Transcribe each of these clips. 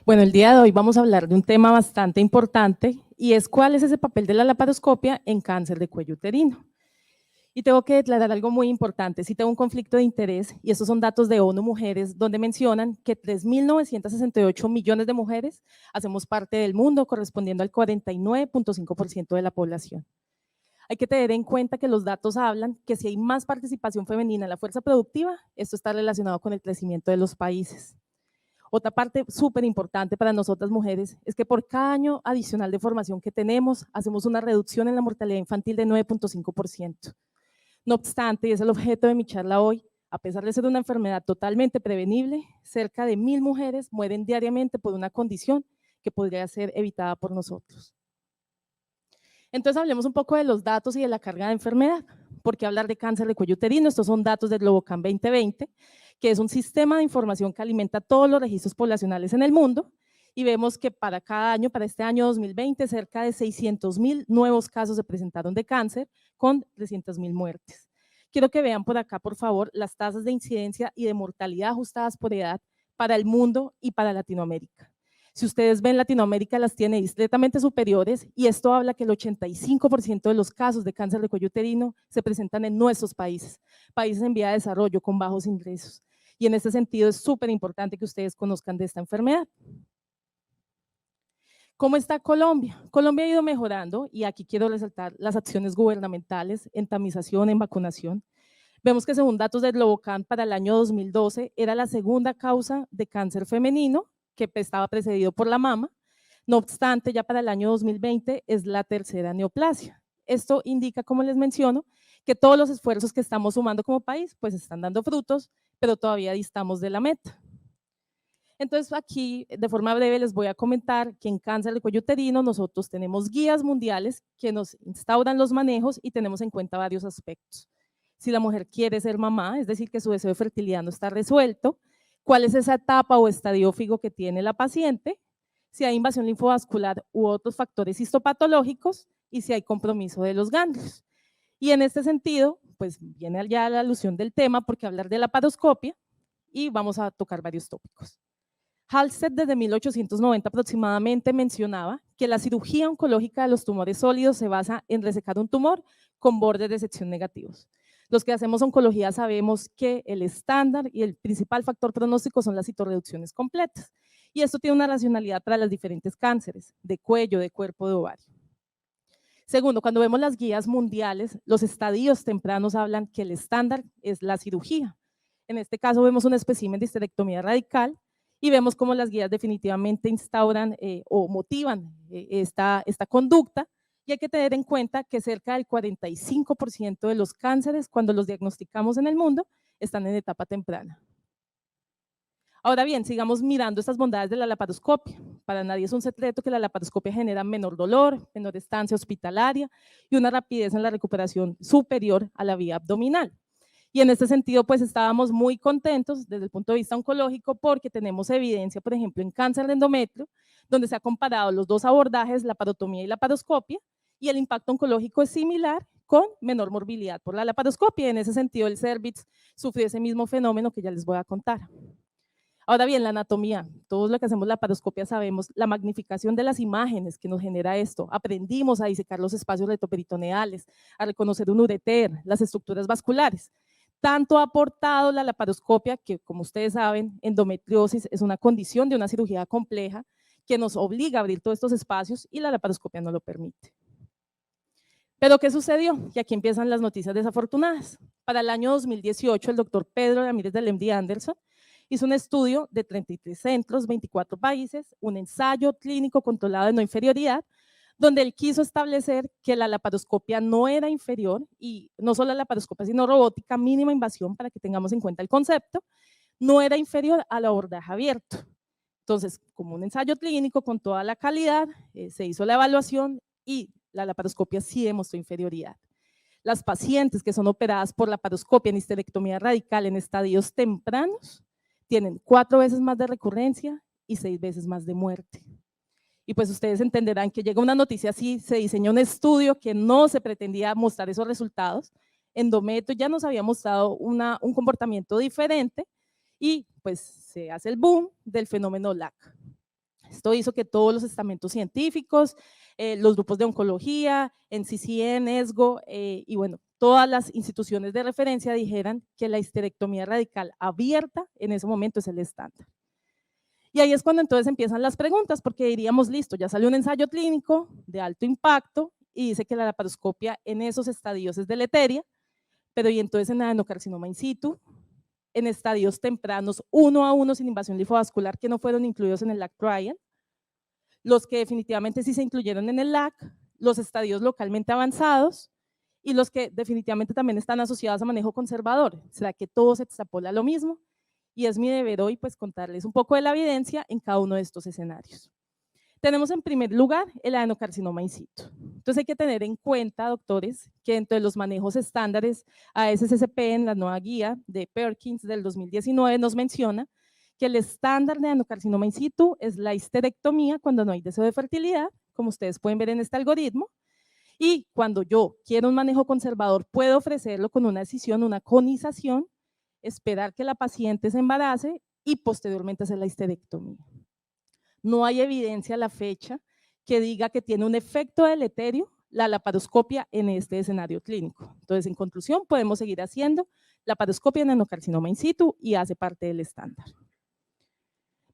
Bueno, el día de hoy vamos a hablar de un tema bastante importante y es cuál es ese papel de la laparoscopia en cáncer de cuello uterino. Y tengo que declarar algo muy importante, sí tengo un conflicto de interés y estos son datos de ONU Mujeres donde mencionan que 3.968 millones de mujeres hacemos parte del mundo correspondiendo al 49.5% de la población. Hay que tener en cuenta que los datos hablan que si hay más participación femenina en la fuerza productiva, esto está relacionado con el crecimiento de los países. Otra parte súper importante para nosotras mujeres es que por cada año adicional de formación que tenemos, hacemos una reducción en la mortalidad infantil de 9.5%. No obstante, y es el objeto de mi charla hoy, a pesar de ser una enfermedad totalmente prevenible, cerca de 1.000 mujeres mueren diariamente por una condición que podría ser evitada por nosotros. Entonces hablemos un poco de los datos y de la carga de enfermedad. ¿Por qué hablar de cáncer de cuello uterino? Estos son datos del Globocan 2020, que es un sistema de información que alimenta todos los registros poblacionales en el mundo, y vemos que para cada año, para este año 2020, cerca de 600.000 nuevos casos se presentaron de cáncer, con 300.000 muertes. Quiero que vean por acá, por favor, las tasas de incidencia y de mortalidad ajustadas por edad para el mundo y para Latinoamérica. Si ustedes ven, Latinoamérica las tiene discretamente superiores y esto habla que el 85% de los casos de cáncer de cuello uterino se presentan en nuestros países, países en vía de desarrollo con bajos ingresos. Y en este sentido es súper importante que ustedes conozcan de esta enfermedad. ¿Cómo está Colombia? Colombia ha ido mejorando y aquí quiero resaltar las acciones gubernamentales en tamización, en vacunación. Vemos que según datos del Globocan para el año 2012 era la segunda causa de cáncer femenino, que estaba precedido por la mama. No obstante, ya para el año 2020 es la tercera neoplasia. Esto indica, como les menciono, que todos los esfuerzos que estamos sumando como país pues están dando frutos, pero todavía distamos de la meta. Entonces aquí, de forma breve, les voy a comentar que en cáncer de cuello uterino nosotros tenemos guías mundiales que nos instauran los manejos y tenemos en cuenta varios aspectos. Si la mujer quiere ser mamá, es decir, que su deseo de fertilidad no está resuelto, cuál es esa etapa o estadio FIGO que tiene la paciente, si hay invasión linfovascular u otros factores histopatológicos y si hay compromiso de los ganglios. Y en este sentido, pues viene ya la alusión del tema porque hablar de la laparoscopia y vamos a tocar varios tópicos. Halsted desde 1890 aproximadamente mencionaba que la cirugía oncológica de los tumores sólidos se basa en resecar un tumor con bordes de sección negativos. Los que hacemos oncología sabemos que el estándar y el principal factor pronóstico son las citorreducciones completas. Y esto tiene una racionalidad para los diferentes cánceres de cuello, de cuerpo, de ovario. Segundo, cuando vemos las guías mundiales, los estadios tempranos hablan que el estándar es la cirugía. En este caso vemos un espécimen de histerectomía radical y vemos cómo las guías definitivamente instauran o motivan esta conducta, y hay que tener en cuenta que cerca del 45% de los cánceres, cuando los diagnosticamos en el mundo, están en etapa temprana. Ahora bien, sigamos mirando estas bondades de la laparoscopia. Para nadie es un secreto que la laparoscopia genera menor dolor, menor estancia hospitalaria y una rapidez en la recuperación superior a la vía abdominal. Y en este sentido, pues estábamos muy contentos desde el punto de vista oncológico porque tenemos evidencia, por ejemplo, en cáncer de endometrio, donde se ha comparado los dos abordajes, la laparotomía y la laparoscopia, y el impacto oncológico es similar con menor morbilidad por la laparoscopia. En ese sentido, el cervix sufrió ese mismo fenómeno que ya les voy a contar. Ahora bien, la anatomía, todos los que hacemos la laparoscopia sabemos la magnificación de las imágenes que nos genera esto. Aprendimos a disecar los espacios retroperitoneales, a reconocer un ureter, las estructuras vasculares. Tanto ha aportado la laparoscopia que, como ustedes saben, endometriosis es una condición de una cirugía compleja que nos obliga a abrir todos estos espacios y la laparoscopia no lo permite. Pero ¿qué sucedió? Y aquí empiezan las noticias desafortunadas. Para el año 2018, el doctor Pedro Ramírez del MD Anderson hizo un estudio de 33 centros, 24 países, un ensayo clínico controlado de no inferioridad, donde él quiso establecer que la laparoscopia no era inferior, y no solo la laparoscopia, sino robótica, mínima invasión, para que tengamos en cuenta el concepto, no era inferior al abordaje abierto. Entonces, como un ensayo clínico con toda la calidad, se hizo la evaluación y la laparoscopia sí demostró inferioridad. Las pacientes que son operadas por laparoscopia en histerectomía radical en estadios tempranos tienen 4 veces más de recurrencia y 6 veces más de muerte. Y pues ustedes entenderán que llega una noticia así, se diseñó un estudio que no se pretendía mostrar esos resultados. Endometrio ya nos había mostrado un comportamiento diferente y pues se hace el boom del fenómeno LAC. Esto hizo que todos los estamentos científicos, los grupos de oncología, NCCN, ESGO y bueno, todas las instituciones de referencia dijeran que la histerectomía radical abierta en ese momento es el estándar. Y ahí es cuando entonces empiezan las preguntas, porque diríamos, listo, ya salió un ensayo clínico de alto impacto y dice que la laparoscopia en esos estadios es deleteria, pero y entonces en adenocarcinoma in situ, en estadios tempranos 1 a 1 sin invasión linfovascular que no fueron incluidos en el LAC trial, los que definitivamente sí se incluyeron en el LAC, los estadios localmente avanzados y los que definitivamente también están asociados a manejo conservador. ¿Será que todo se extrapola a lo mismo? Y es mi deber hoy pues contarles un poco de la evidencia en cada uno de estos escenarios. Tenemos en primer lugar el adenocarcinoma in situ. Entonces hay que tener en cuenta, doctores, que dentro de los manejos estándares ASCCP en la nueva guía de Perkins del 2019 nos menciona que el estándar de adenocarcinoma in situ es la histerectomía cuando no hay deseo de fertilidad, como ustedes pueden ver en este algoritmo, y cuando yo quiero un manejo conservador puedo ofrecerlo con una decisión, una conización, esperar que la paciente se embarace y posteriormente hacer la histerectomía. No hay evidencia a la fecha que diga que tiene un efecto deleterio la laparoscopia en este escenario clínico. Entonces, en conclusión, podemos seguir haciendo laparoscopia en adenocarcinoma in situ y hace parte del estándar.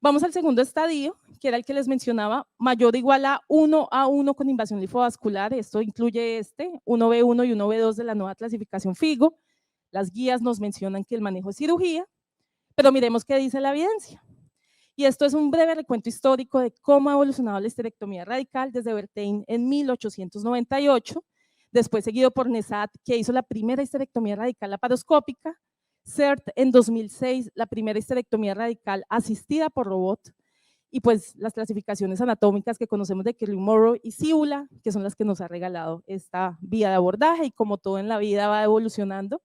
Vamos al segundo estadio, que era el que les mencionaba, mayor o igual a 1 a 1 con invasión linfovascular. Esto incluye 1B1 y 1B2 de la nueva clasificación FIGO. Las guías nos mencionan que el manejo es cirugía, pero miremos qué dice la evidencia. Y esto es un breve recuento histórico de cómo ha evolucionado la histerectomía radical desde Berthein en 1898, después seguido por Nesat, que hizo la primera histerectomía radical laparoscópica, CERT en 2006, la primera histerectomía radical asistida por robot, y pues las clasificaciones anatómicas que conocemos de Kirley-Morrow y Siula, que son las que nos ha regalado esta vía de abordaje, y como todo en la vida va evolucionando,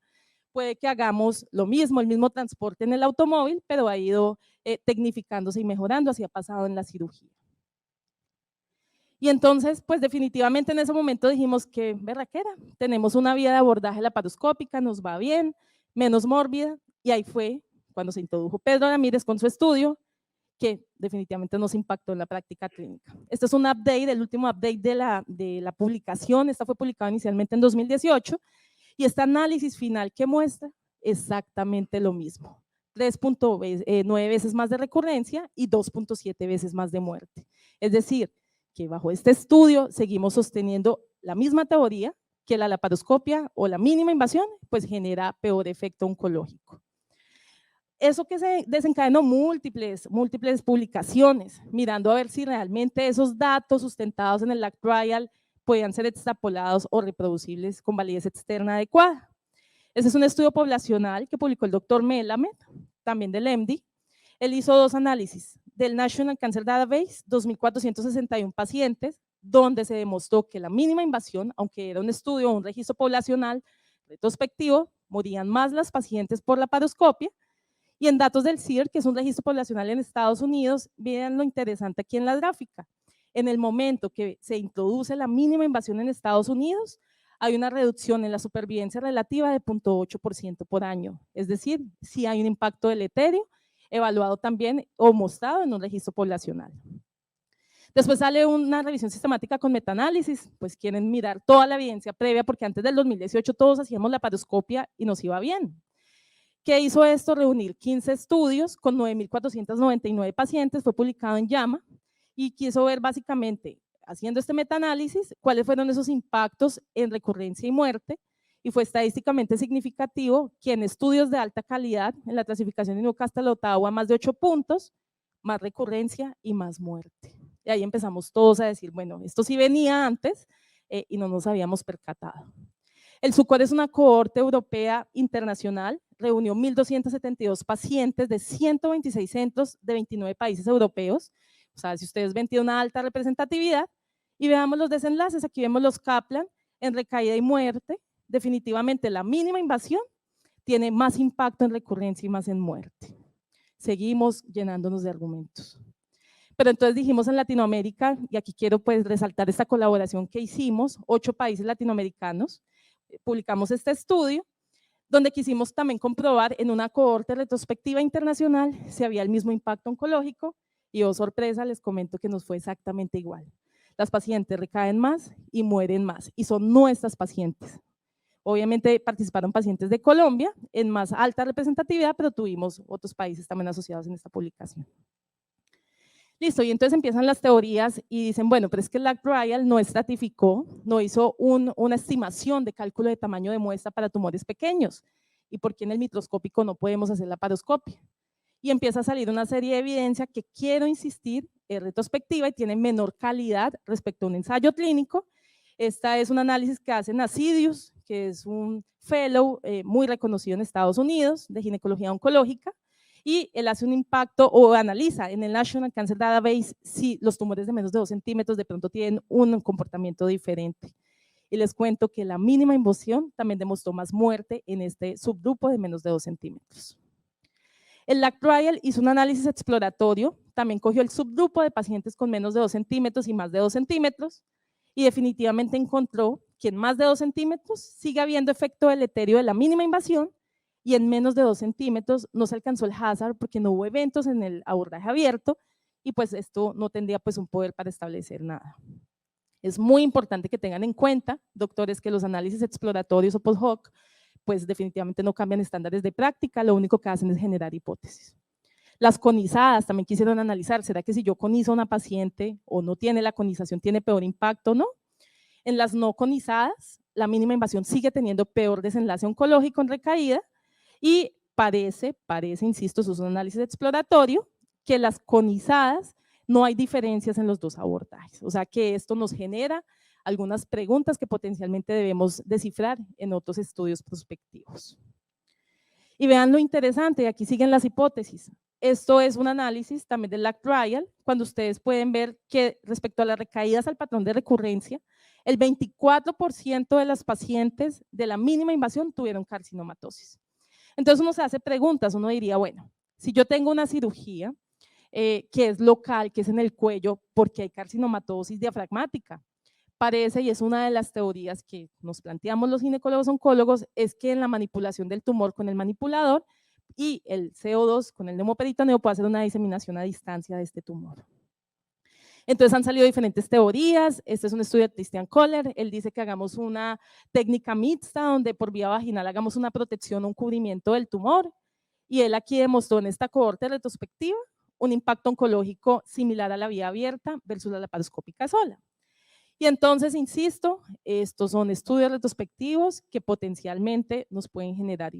puede que hagamos lo mismo, el mismo transporte en el automóvil, pero ha ido tecnificándose y mejorando, así ha pasado en la cirugía. Y entonces, pues definitivamente en ese momento dijimos que berraquera, tenemos una vía de abordaje laparoscópica, nos va bien, menos mórbida, y ahí fue cuando se introdujo Pedro Ramírez con su estudio, que definitivamente nos impactó en la práctica clínica. Este es un update, el último update de la publicación, esta fue publicada inicialmente en 2018, y este análisis final que muestra exactamente lo mismo, 3.9 veces más de recurrencia y 2.7 veces más de muerte. Es decir, que bajo este estudio seguimos sosteniendo la misma teoría que la laparoscopia o la mínima invasión pues genera peor efecto oncológico. Eso que se desencadenó múltiples publicaciones, mirando a ver si realmente esos datos sustentados en el LAC trial podían ser extrapolados o reproducibles con validez externa adecuada. Ese es un estudio poblacional que publicó el doctor Melamed, también del MD. Él hizo 2 análisis del National Cancer Database, 2.461 pacientes, donde se demostró que la mínima invasión, aunque era un estudio o un registro poblacional retrospectivo, morían más las pacientes por laparoscopia. Y en datos del CIR, que es un registro poblacional en Estados Unidos, vean lo interesante aquí en la gráfica. En el momento que se introduce la mínima invasión en Estados Unidos, hay una reducción en la supervivencia relativa de 0.8% por año. Es decir, sí hay un impacto deleterio, evaluado también o mostrado en un registro poblacional. Después sale una revisión sistemática con metaanálisis, pues quieren mirar toda la evidencia previa, porque antes del 2018 todos hacíamos laparoscopia y nos iba bien. ¿Qué hizo esto? Reunir 15 estudios con 9.499 pacientes, fue publicado en JAMA, y quiso ver básicamente, haciendo este metaanálisis, cuáles fueron esos impactos en recurrencia y muerte, y fue estadísticamente significativo que en estudios de alta calidad, en la clasificación de Newcastle-Ottawa, más de 8 puntos, más recurrencia y más muerte. Y ahí empezamos todos a decir, bueno, esto sí venía antes y no nos habíamos percatado. El SUCOR es una cohorte europea internacional, reunió 1.272 pacientes de 126 centros de 29 países europeos. O sea, si ustedes ven, tiene una alta representatividad. Y veamos los desenlaces, aquí vemos los Kaplan en recaída y muerte. Definitivamente la mínima invasión tiene más impacto en recurrencia y más en muerte. Seguimos llenándonos de argumentos. Pero entonces dijimos en Latinoamérica, y aquí quiero pues resaltar esta colaboración que hicimos, 8 países latinoamericanos, publicamos este estudio, donde quisimos también comprobar en una cohorte retrospectiva internacional si había el mismo impacto oncológico, Y oh sorpresa, les comento que nos fue exactamente igual. Las pacientes recaen más y mueren más, y son nuestras pacientes. Obviamente participaron pacientes de Colombia en más alta representatividad, pero tuvimos otros países también asociados en esta publicación. Listo, y entonces empiezan las teorías y dicen, bueno, pero es que el LAC trial no estratificó, no hizo una estimación de cálculo de tamaño de muestra para tumores pequeños. ¿Y por qué en el microscópico no podemos hacer la laparoscopia? Y empieza a salir una serie de evidencia que, quiero insistir, es retrospectiva y tiene menor calidad respecto a un ensayo clínico. Esta es un análisis que hace Nacidius, que es un fellow muy reconocido en Estados Unidos de ginecología oncológica, y él hace un impacto o analiza en el National Cancer Database si los tumores de menos de 2 centímetros de pronto tienen un comportamiento diferente. Y les cuento que la mínima invasión también demostró más muerte en este subgrupo de menos de 2 centímetros. El LAC trial hizo un análisis exploratorio, también cogió el subgrupo de pacientes con menos de 2 centímetros y más de 2 centímetros, y definitivamente encontró que en más de 2 centímetros sigue habiendo efecto deleterio de la mínima invasión, y en menos de 2 centímetros no se alcanzó el hazard porque no hubo eventos en el abordaje abierto, y pues esto no tendría pues un poder para establecer nada. Es muy importante que tengan en cuenta, doctores, que los análisis exploratorios o post-hoc pues definitivamente no cambian estándares de práctica, lo único que hacen es generar hipótesis. Las conizadas también quisieron analizar, ¿será que si yo conizo a una paciente o no tiene la conización tiene peor impacto o no? En las no conizadas, la mínima invasión sigue teniendo peor desenlace oncológico en recaída y parece, insisto, eso es un análisis exploratorio, que las conizadas no hay diferencias en los dos abordajes, o sea que esto nos genera algunas preguntas que potencialmente debemos descifrar en otros estudios prospectivos. Y vean lo interesante, aquí siguen las hipótesis. Esto es un análisis también del LAC trial, cuando ustedes pueden ver que respecto a las recaídas al patrón de recurrencia, el 24% de las pacientes de la mínima invasión tuvieron carcinomatosis. Entonces uno se hace preguntas, uno diría, bueno, si yo tengo una cirugía que es local, que es en el cuello, ¿por qué hay carcinomatosis diafragmática? Parece, y es una de las teorías que nos planteamos los ginecólogos oncólogos, es que en la manipulación del tumor con el manipulador y el CO2 con el neumoperitoneo puede hacer una diseminación a distancia de este tumor. Entonces han salido diferentes teorías. Este es un estudio de Christian Kohler. Él dice que hagamos una técnica mixta donde por vía vaginal hagamos una protección o un cubrimiento del tumor. Y él aquí demostró en esta cohorte retrospectiva un impacto oncológico similar a la vía abierta versus la laparoscópica sola. Y entonces, insisto, estos son estudios retrospectivos que potencialmente nos pueden generar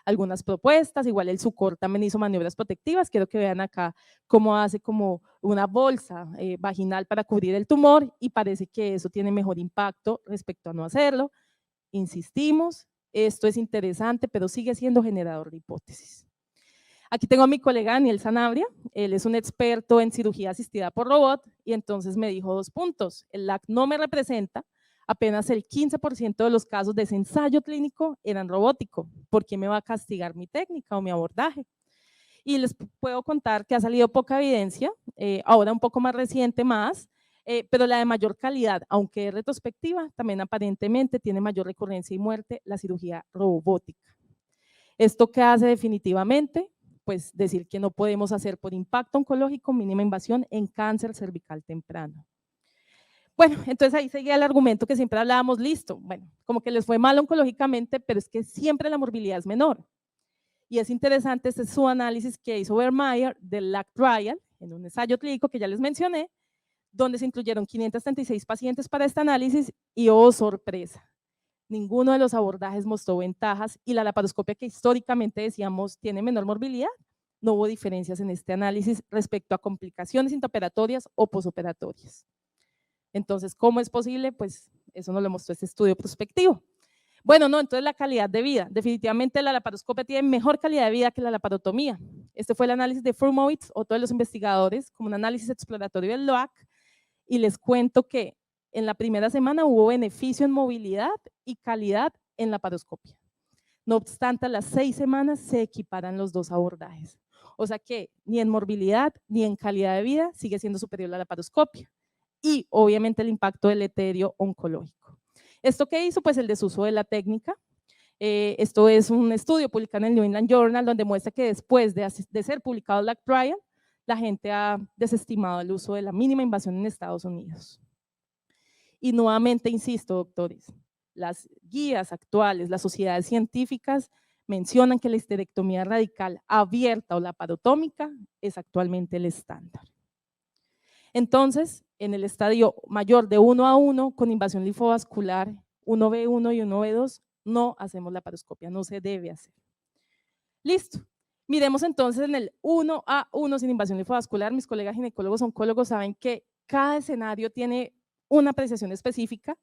algunas propuestas. Igual el SUCOR también hizo maniobras protectivas. Quiero que vean acá cómo hace como una bolsa vaginal para cubrir el tumor y parece que eso tiene mejor impacto respecto a no hacerlo. Insistimos, esto es interesante, pero sigue siendo generador de hipótesis. Aquí tengo a mi colega Daniel Sanabria, él es un experto en cirugía asistida por robot y entonces me dijo 2 puntos, el LAC no me representa, apenas el 15% de los casos de ese ensayo clínico eran robótico, ¿por qué me va a castigar mi técnica o mi abordaje? Y les puedo contar que ha salido poca evidencia, ahora un poco más reciente pero la de mayor calidad, aunque es retrospectiva, también aparentemente tiene mayor recurrencia y muerte la cirugía robótica. ¿Esto qué hace definitivamente? Pues decir que no podemos hacer por impacto oncológico mínima invasión en cáncer cervical temprano. Bueno, entonces ahí seguía el argumento que siempre hablábamos, listo, bueno, como que les fue mal oncológicamente, pero es que siempre la morbilidad es menor. Y es interesante, este es su análisis que hizo Vermeyer del LAC trial, en un ensayo clínico que ya les mencioné, donde se incluyeron 536 pacientes para este análisis y oh sorpresa, ninguno de los abordajes mostró ventajas y la laparoscopia que históricamente decíamos tiene menor morbilidad, no hubo diferencias en este análisis respecto a complicaciones intraoperatorias o posoperatorias. Entonces, ¿cómo es posible? Pues eso nos lo mostró este estudio prospectivo. Bueno, no, entonces la calidad de vida. Definitivamente la laparoscopia tiene mejor calidad de vida que la laparotomía. Este fue el análisis de Frumowitz, otro de los investigadores, como un análisis exploratorio del LOAC, y les cuento que en la primera semana hubo beneficio en movilidad y calidad en laparoscopia. No obstante, a las 6 semanas se equiparan los dos abordajes. O sea que ni en morbilidad ni en calidad de vida sigue siendo superior la laparoscopia. Y obviamente el impacto deleterio oncológico. ¿Esto qué hizo? Pues el desuso de la técnica. Esto es un estudio publicado en el New England Journal donde muestra que después de ser publicado el LAC trial, la gente ha desestimado el uso de la mínima invasión en Estados Unidos. Y nuevamente insisto, doctores, las guías actuales, las sociedades científicas mencionan que la histerectomía radical abierta o laparotómica es actualmente el estándar. Entonces, en el estadio mayor de 1:1 con invasión linfovascular 1B1 y 1B2, no hacemos laparoscopia, no se debe hacer. Listo. Miremos entonces en el 1A1 sin invasión linfovascular. Mis colegas ginecólogos oncólogos saben que cada escenario tiene una apreciación específica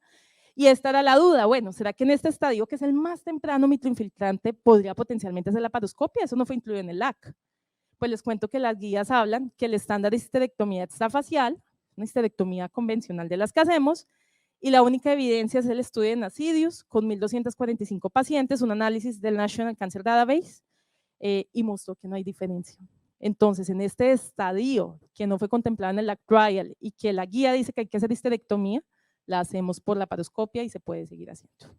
y esta era la duda. Bueno, ¿será que en este estadio, que es el más temprano microinfiltrante, podría potencialmente hacer laparoscopia? Eso no fue incluido en el LAC. Pues les cuento que las guías hablan que el estándar de histerectomía extrafacial, una histerectomía convencional de las que hacemos, y la única evidencia es el estudio de Nacidius con 1.245 pacientes, un análisis del National Cancer Database, y mostró que no hay diferencia. Entonces, en este estadio que no fue contemplado en el LAC trial y que la guía dice que hay que hacer histerectomía, la hacemos por laparoscopia y se puede seguir haciendo.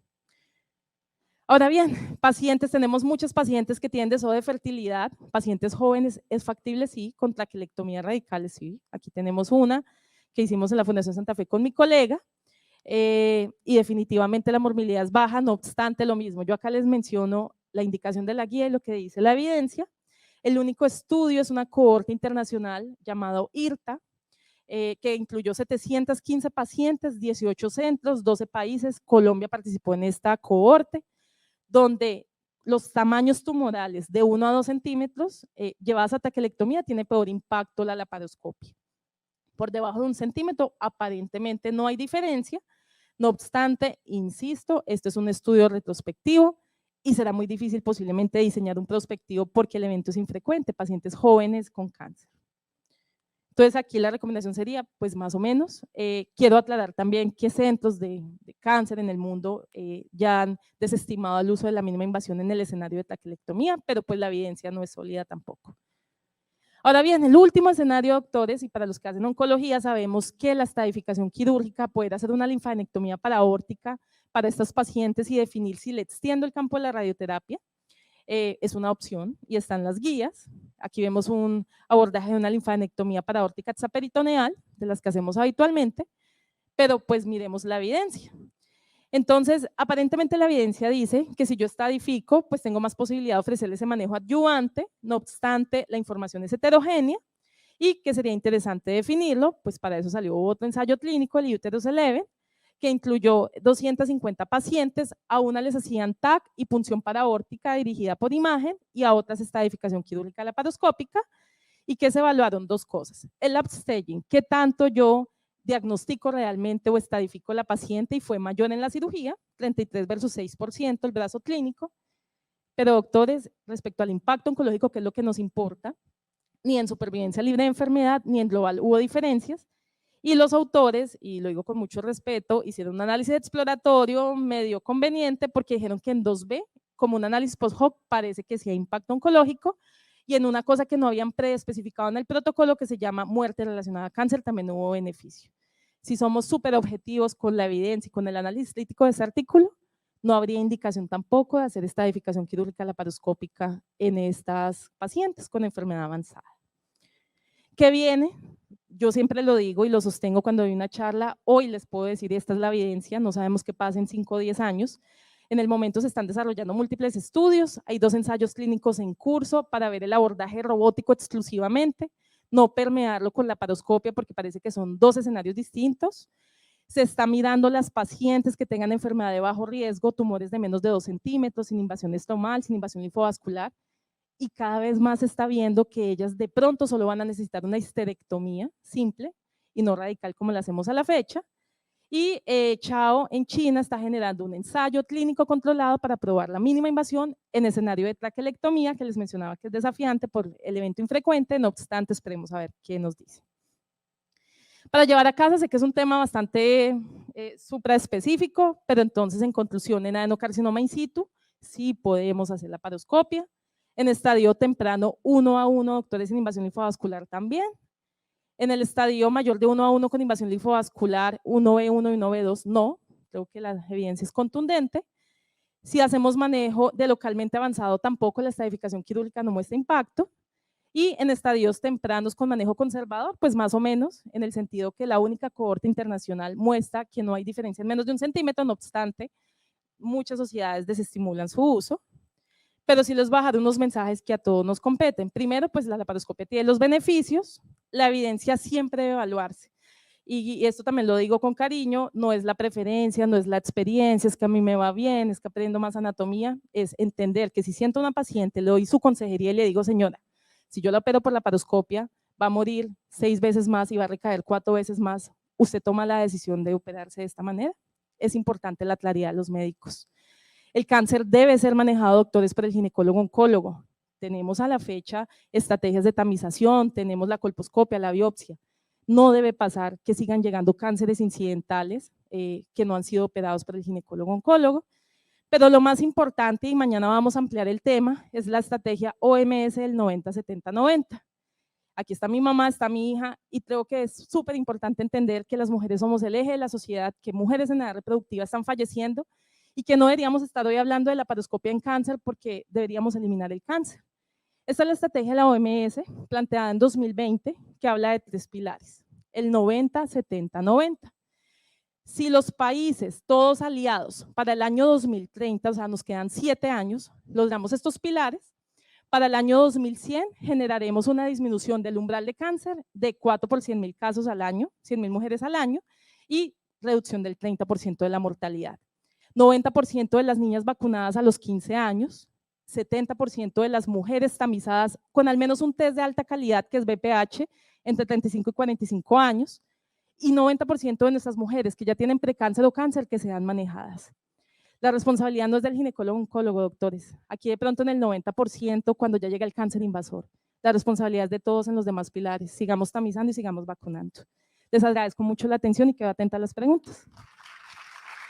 Ahora bien, pacientes, tenemos muchos pacientes que tienen deseo de fertilidad, pacientes jóvenes, ¿es factible? Sí, con traquelectomía radical, sí. Aquí tenemos una que hicimos en la Fundación Santa Fe con mi colega, y definitivamente la morbilidad es baja, no obstante lo mismo. Yo acá les menciono la indicación de la guía y lo que dice la evidencia. El único estudio es una cohorte internacional llamado IRTA, que incluyó 715 pacientes, 18 centros, 12 países. Colombia participó en esta cohorte, donde los tamaños tumorales de 1 a 2 centímetros llevadas a traquelectomía tiene peor impacto la laparoscopia. Por debajo de 1 centímetro aparentemente no hay diferencia, no obstante, insisto, esto es un estudio retrospectivo y será muy difícil posiblemente diseñar un prospectivo porque el evento es infrecuente, pacientes jóvenes con cáncer. Entonces aquí la recomendación sería, pues más o menos, quiero aclarar también que centros de cáncer en el mundo ya han desestimado el uso de la mínima invasión en el escenario de traquelectomía, pero pues la evidencia no es sólida tampoco. Ahora bien, el último escenario, doctores, y para los que hacen oncología, sabemos que la estadificación quirúrgica, poder hacer una linfadenectomía paraórtica para estos pacientes y definir si le extiendo el campo de la radioterapia, es una opción y están las guías. Aquí vemos un abordaje de una linfadenectomía paraórtica extraperitoneal, de las que hacemos habitualmente, pero pues miremos la evidencia. Entonces, aparentemente la evidencia dice que si yo estadifico, pues tengo más posibilidad de ofrecerle ese manejo adyuvante, no obstante, la información es heterogénea y que sería interesante definirlo, pues para eso salió otro ensayo clínico, el Uterus 11, que incluyó 250 pacientes, a una les hacían TAC y punción paraórtica dirigida por imagen y a otras estadificación quirúrgica laparoscópica, y que se evaluaron dos cosas. El lab staging, qué tanto yo diagnostico realmente o estadifico la paciente, y fue mayor en la cirugía, 33 versus 6% el brazo clínico, pero doctores, respecto al impacto oncológico, que es lo que nos importa, ni en supervivencia libre de enfermedad, ni en global hubo diferencias, y los autores, y lo digo con mucho respeto, hicieron un análisis exploratorio medio conveniente porque dijeron que en 2B, como un análisis post-hoc, parece que sí hay impacto oncológico, y en una cosa que no habían preespecificado en el protocolo que se llama muerte relacionada a cáncer también hubo beneficio. Si somos súper objetivos con la evidencia y con el análisis crítico de ese artículo, no habría indicación tampoco de hacer estadificación quirúrgica laparoscópica en estas pacientes con enfermedad avanzada. ¿Qué viene? Yo siempre lo digo y lo sostengo cuando doy una charla, hoy les puedo decir, esta es la evidencia, no sabemos qué pasa en 5 o 10 años. En el momento se están desarrollando múltiples estudios, hay 2 ensayos clínicos en curso para ver el abordaje robótico exclusivamente, no permearlo con la laparoscopia porque parece que son 2 escenarios distintos. Se está mirando las pacientes que tengan enfermedad de bajo riesgo, tumores de menos de 2 centímetros, sin invasión estomal, sin invasión linfovascular, y cada vez más se está viendo que ellas de pronto solo van a necesitar una histerectomía simple y no radical como la hacemos a la fecha. Y Chao en China está generando un ensayo clínico controlado para probar la mínima invasión en escenario de traquelectomía, que les mencionaba que es desafiante por el evento infrecuente, no obstante esperemos a ver qué nos dice. Para llevar a casa, sé que es un tema bastante supraespecífico, pero entonces en conclusión, en adenocarcinoma in situ, sí podemos hacer la laparoscopia. En estadio temprano 1:1, doctores sin invasión linfovascular también. En el estadio mayor de 1:1 con invasión linfovascular, 1B1 y 1B2, no. Creo que la evidencia es contundente. Si hacemos manejo de localmente avanzado, tampoco la estadificación quirúrgica no muestra impacto. Y en estadios tempranos con manejo conservador, pues más o menos, en el sentido que la única cohorte internacional muestra que no hay diferencia en menos de 1 centímetro, no obstante, muchas sociedades desestimulan su uso, pero sí les bajar unos mensajes que a todos nos competen. Primero, pues la laparoscopia tiene los beneficios, la evidencia siempre debe evaluarse. Y esto también lo digo con cariño, no es la preferencia, no es la experiencia, es que a mí me va bien, es que aprendo más anatomía, es entender que si siento a una paciente, le doy su consejería y le digo, señora, si yo la opero por laparoscopia, va a morir 6 veces más y va a recaer 4 veces más, ¿usted toma la decisión de operarse de esta manera? Es importante la claridad de los médicos. El cáncer debe ser manejado, doctores, por el ginecólogo-oncólogo. Tenemos a la fecha estrategias de tamización, tenemos la colposcopia, la biopsia. No debe pasar que sigan llegando cánceres incidentales que no han sido operados por el ginecólogo-oncólogo. Pero lo más importante, y mañana vamos a ampliar el tema, es la estrategia OMS del 90-70-90. Aquí está mi mamá, está mi hija, y creo que es súper importante entender que las mujeres somos el eje de la sociedad, que mujeres en edad reproductiva están falleciendo y que no deberíamos estar hoy hablando de la laparoscopia en cáncer porque deberíamos eliminar el cáncer. Esta es la estrategia de la OMS planteada en 2020 que habla de 3 pilares, el 90-70-90. Si los países, todos aliados, para el año 2030, o sea, nos quedan 7 años, logramos estos pilares, para el año 2100 generaremos una disminución del umbral de cáncer de 4 por 100.000 casos al año, 100.000 mujeres al año, y reducción del 30% de la mortalidad. 90% de las niñas vacunadas a los 15 años, 70% de las mujeres tamizadas con al menos un test de alta calidad que es BPH entre 35 y 45 años, y 90% de nuestras mujeres que ya tienen precáncer o cáncer que sean manejadas. La responsabilidad no es del ginecólogo-oncólogo, doctores. Aquí de pronto en el 90% cuando ya llega el cáncer invasor. La responsabilidad es de todos en los demás pilares. Sigamos tamizando y sigamos vacunando. Les agradezco mucho la atención y quedo atenta a las preguntas.